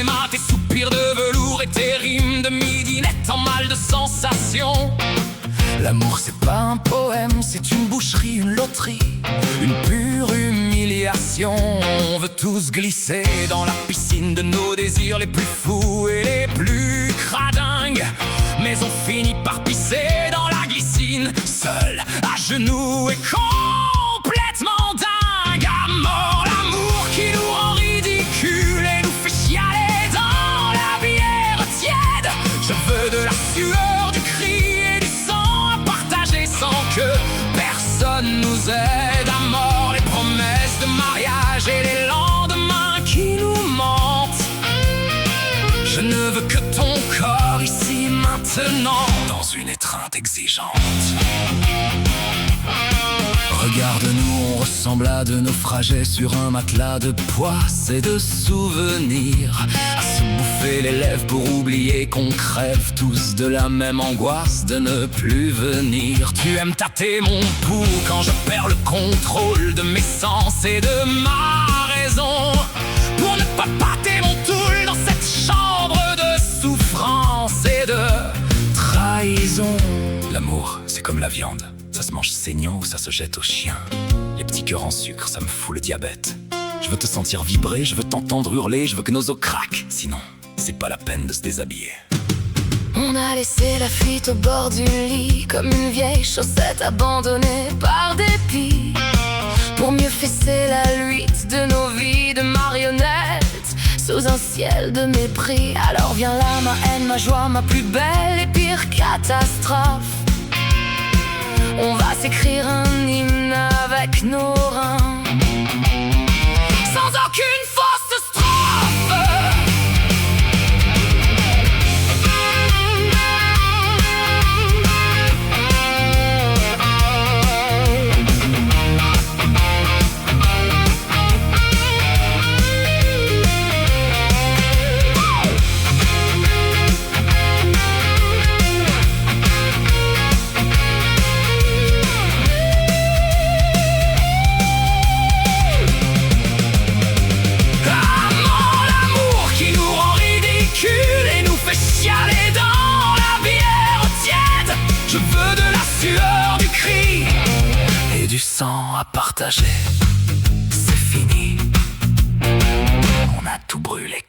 cinéma, tes soupirs de velours et tes rimes de midinette en mal de sensation. L'amour c'est pas un poème, c'est une boucherie, une loterie, une pure humiliation. On veut tous glisser dans la piscine de nos désirs les plus fous et les plus cradingues, mais on finit par pisser dans la glycine, seul, à genoux et complètement dingue. À mort l'amour qui nous rend ridicule et nous fait chialer dans la bière tiède. Je veux de la sueur, du cri et du sang à partager sans que personne nous aide. À mort les promesses de mariage et les lendemains qui nous mentent. Je ne veux que ton corps ici maintenant, dans une étreinte exigeante. Regarde-nous, on ressemble à de naufragés sur un matelas de poisse et de souvenirs, à se bouffer les lèvres pour oublier qu'on crève tous de la même angoisse de ne plus venir. Tu aimes tâter mon pouls quand je perds le contrôle de mes sens et de ma raison, pour ne pas pâter mon toul dans cette chambre de souffrance et de trahison. L'amour, c'est comme la viande. Ça se mange saignant ou ça se jette au chien. Les petits cœurs en sucre, ça me fout le diabète. Je veux te sentir vibrer, je veux t'entendre hurler, je veux que nos os craquent. Sinon, c'est pas la peine de se déshabiller. On a laissé la fuite au bord du lit, comme une vieille chaussette abandonnée par dépit, pour mieux fesser la lutte de nos vies de marionnettes sous un ciel de mépris. Alors viens là ma haine, ma joie, ma plus belle et pire catastrophe. On va s'écrire un hymne avec nos reins, sans aucune fausse strophe. Je veux de la sueur, du cri et du sang à partager. C'est fini, on a tout brûlé.